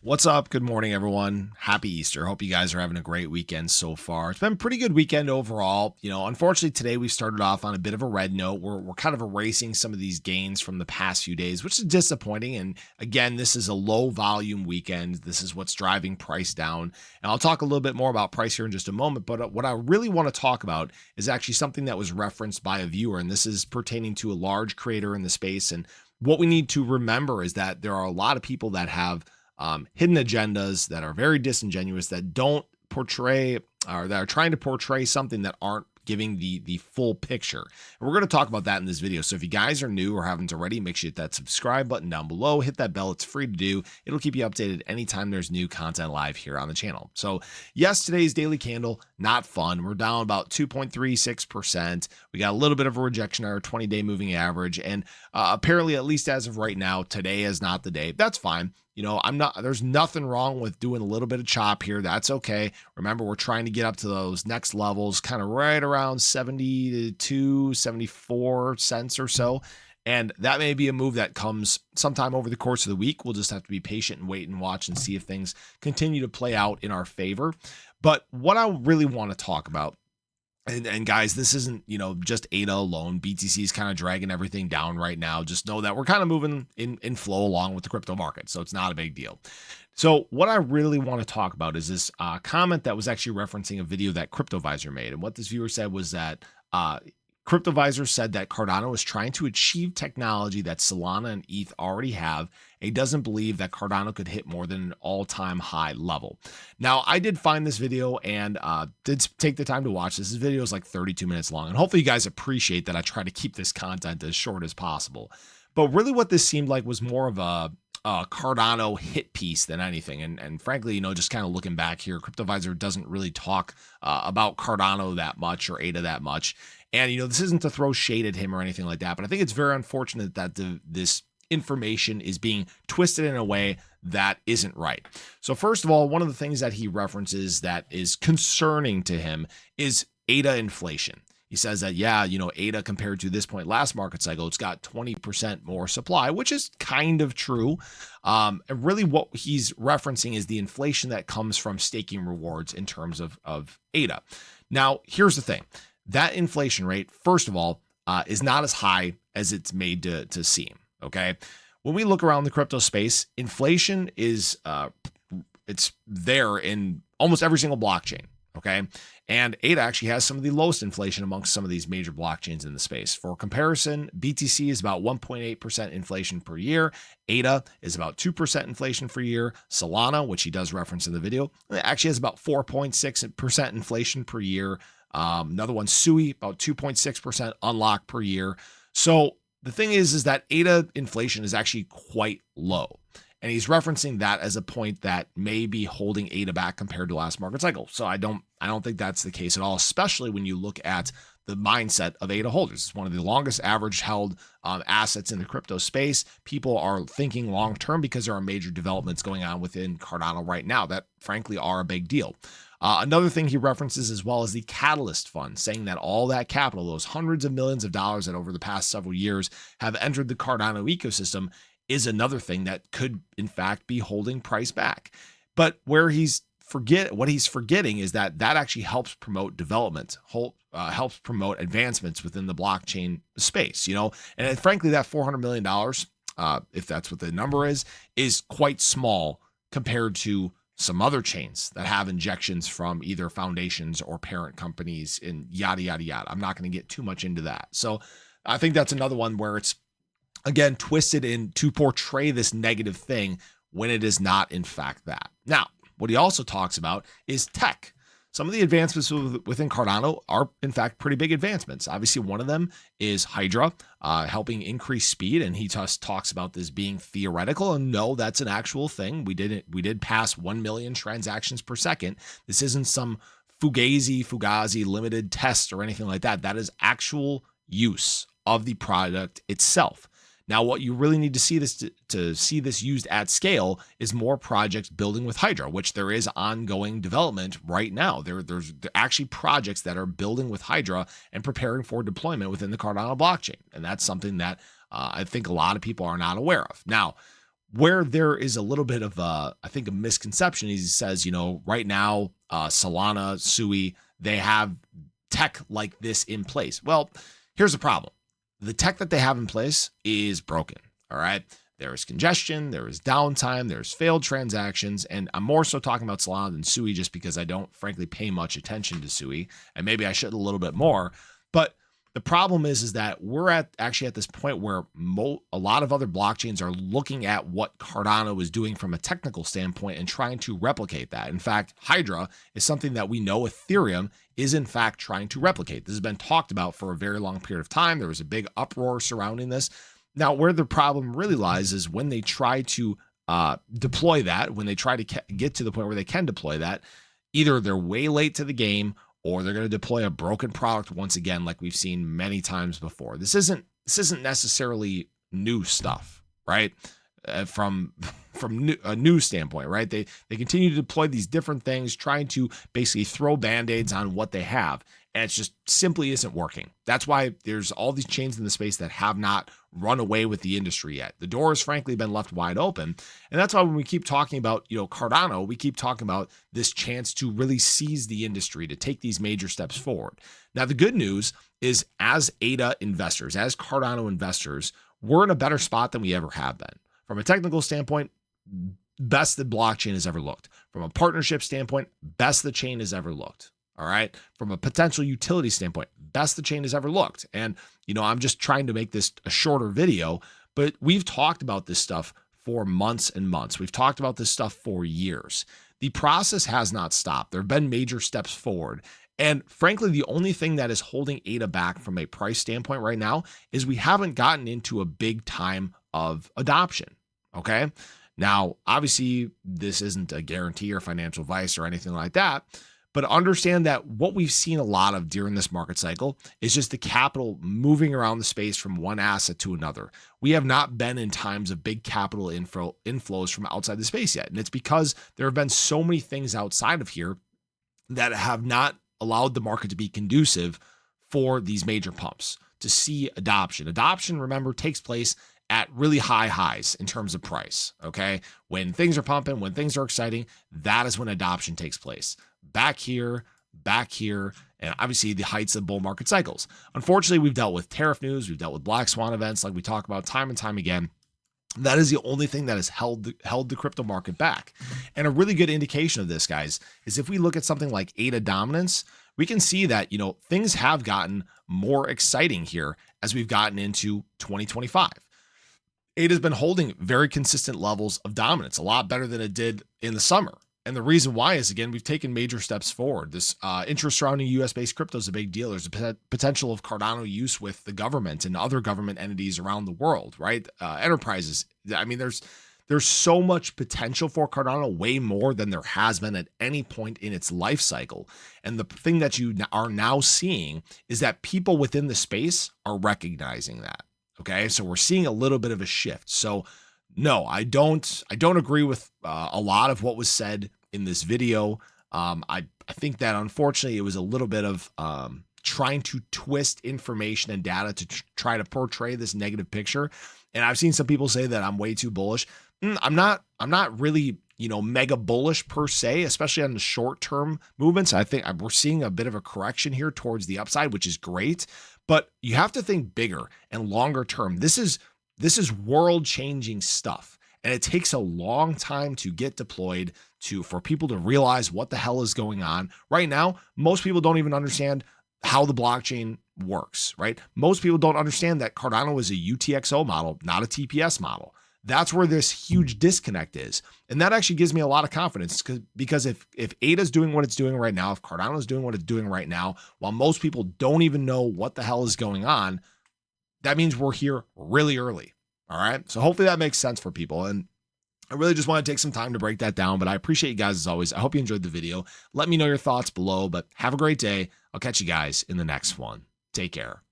What's up? Good morning, everyone. Happy Easter. Hope you guys are having a great weekend so far. It's been a pretty good weekend overall. Unfortunately, today we started off on a bit of a red note. We're kind of erasing some of these gains from the past few days, which is disappointing. And again, this is a low volume weekend. This is what's driving price down. And I'll talk a little bit more about price here in just a moment. But what I really want to talk about is actually something that was referenced by a viewer. And this is pertaining to a large creator in the space. And what we need to remember is that there are a lot of people that have hidden agendas that are very disingenuous, that don't portray or that are trying to portray something that aren't giving the full picture. And we're going to talk about that in this video. So if you guys are new or haven't already, make sure you hit that subscribe button down below, hit that bell. It's free to do. It'll keep you updated anytime there's new content live here on the channel. So yes, today's daily candle, not fun. We're down about 2.36%. We got a little bit of a rejection on our 20-day moving average. And apparently, at least as of right now, today is not the day. That's fine. There's nothing wrong with doing a little bit of chop here. That's okay. Remember, we're trying to get up to those next levels, kind of right around 72, 74 cents or so. And that may be a move that comes sometime over the course of the week. We'll just have to be patient and wait and watch and see if things continue to play out in our favor. But what I really want to talk about, and guys, this isn't, just ADA alone. BTC is kind of dragging everything down right now. Just know that we're kind of moving in flow along with the crypto market. So it's not a big deal. So what I really want to talk about is this comment that was actually referencing a video that CryptoVisor made. And what this viewer said was that CryptoVisor said that Cardano is trying to achieve technology that Solana and ETH already have. He doesn't believe that Cardano could hit more than an all-time high level. Now, I did find this video and did take the time to watch this. This video is like 32 minutes long, and hopefully you guys appreciate that I try to keep this content as short as possible. But really what this seemed like was more of a Cardano hit piece than anything. And frankly, just kind of looking back here, CryptoVisor doesn't really talk about Cardano that much or ADA that much. And, this isn't to throw shade at him or anything like that, but I think it's very unfortunate that this information is being twisted in a way that isn't right. So first of all, one of the things that he references that is concerning to him is ADA inflation. He says that, ADA compared to this point last market cycle, it's got 20% more supply, which is kind of true. And really what he's referencing is the inflation that comes from staking rewards in terms of ADA. Now, here's the thing. That inflation rate, first of all, is not as high as it's made to seem, okay? When we look around the crypto space, inflation is it's there in almost every single blockchain, okay? And ADA actually has some of the lowest inflation amongst some of these major blockchains in the space. For comparison, BTC is about 1.8% inflation per year. ADA is about 2% inflation per year. Solana, which he does reference in the video, actually has about 4.6% inflation per year. Another one, SUI, about 2.6% unlock per year. So the thing is that ADA inflation is actually quite low. And he's referencing that as a point that may be holding ADA back compared to last market cycle. So I don't think that's the case at all, especially when you look at the mindset of ADA holders. It's one of the longest average held assets in the crypto space. People are thinking long term because there are major developments going on within Cardano right now that frankly are a big deal. Another thing he references as well is the Catalyst Fund, saying that all that capital, those hundreds of millions of dollars that over the past several years have entered the Cardano ecosystem, is another thing that could in fact be holding price back. But what he's forgetting is that actually helps promote development, helps promote advancements within the blockchain space, and frankly, that $400 million, if that's what the number is quite small compared to some other chains that have injections from either foundations or parent companies and yada, yada, yada. I'm not going to get too much into that. So I think that's another one where it's, again, twisted in to portray this negative thing when it is not, in fact, that. Now, what he also talks about is tech. Some of the advancements within Cardano are, in fact, pretty big advancements. Obviously, one of them is Hydra, helping increase speed, and he just talks about this being theoretical. And no, that's an actual thing. We did pass 1 million transactions per second. This isn't some fugazi limited test or anything like that. That is actual use of the product itself. Now, what you really need to see this used at scale is more projects building with Hydra, which there is ongoing development right now. There's actually projects that are building with Hydra and preparing for deployment within the Cardano blockchain. And that's something that I think a lot of people are not aware of. Now, where there is a little bit of I think a misconception is he says, right now, Solana, Sui, they have tech like this in place. Well, here's the problem. The tech that they have in place is broken. All right. There is congestion, there is downtime, there's failed transactions, and I'm more so talking about Solana than Sui just because I don't frankly pay much attention to Sui, and maybe I should a little bit more. But the problem is that we're actually at this point where a lot of other blockchains are looking at what Cardano is doing from a technical standpoint and trying to replicate that. In fact, Hydra is something that we know Ethereum is in fact trying to replicate. This has been talked about for a very long period of time. There was a big uproar surrounding this. Now, where the problem really lies is when they try to deploy that, when they try to get to the point where they can deploy that, either they're way late to the game or they're going to deploy a broken product once again, like we've seen many times before. This isn't necessarily new stuff, right? From a news standpoint, right? They continue to deploy these different things, trying to basically throw band-aids on what they have, and it just simply isn't working. That's why there's all these chains in the space that have not run away with the industry yet. The door has frankly been left wide open, and that's why when we keep talking about Cardano, we keep talking about this chance to really seize the industry, to take these major steps forward. Now, the good news is, as ADA investors, as Cardano investors, we're in a better spot than we ever have been. From a technical standpoint, best the blockchain has ever looked. From a partnership standpoint, best the chain has ever looked. All right. From a potential utility standpoint, best the chain has ever looked. And, I'm just trying to make this a shorter video, but we've talked about this stuff for months and months. We've talked about this stuff for years. The process has not stopped. There have been major steps forward. And frankly, the only thing that is holding ADA back from a price standpoint right now is we haven't gotten into a big time of adoption. Okay. Now, obviously, this isn't a guarantee or financial advice or anything like that, but understand that what we've seen a lot of during this market cycle is just the capital moving around the space from one asset to another. We have not been in times of big capital inflows from outside the space yet. And it's because there have been so many things outside of here that have not allowed the market to be conducive for these major pumps, to see adoption. Adoption, remember, takes place at really high highs in terms of price. Okay. When things are pumping, when things are exciting, that is when adoption takes place. Back here, and obviously the heights of bull market cycles. Unfortunately, we've dealt with tariff news. We've dealt with black swan events like we talk about time and time again. That is the only thing that has held the crypto market back. And a really good indication of this, guys, is if we look at something like ADA dominance, we can see that, things have gotten more exciting here as we've gotten into 2025. ADA has been holding very consistent levels of dominance, a lot better than it did in the summer. And the reason why is, again, we've taken major steps forward. This interest surrounding US-based crypto is a big deal. There's a potential of Cardano use with the government and other government entities around the world, right? Enterprises. I mean, there's so much potential for Cardano, way more than there has been at any point in its life cycle. And the thing that you are now seeing is that people within the space are recognizing that. Okay, so we're seeing a little bit of a shift. So no, I don't agree with a lot of what was said in this video. I think that unfortunately it was a little bit of trying to twist information and data to try to portray this negative picture. And I've seen some people say that I'm way too bullish. I'm not really, mega bullish per se, especially on the short-term movements. I think we're seeing a bit of a correction here towards the upside, which is great. But you have to think bigger and longer term. This is world-changing stuff, and it takes a long time to get deployed, for people to realize what the hell is going on. Right now, most people don't even understand how the blockchain works, right? Most people don't understand that Cardano is a UTXO model, not a TPS model. That's where this huge disconnect is. And that actually gives me a lot of confidence because if ADA is doing what it's doing right now, if Cardano is doing what it's doing right now, while most people don't even know what the hell is going on, that means we're here really early. All right. So hopefully that makes sense for people. And I really just want to take some time to break that down, but I appreciate you guys as always. I hope you enjoyed the video. Let me know your thoughts below, but have a great day. I'll catch you guys in the next one. Take care.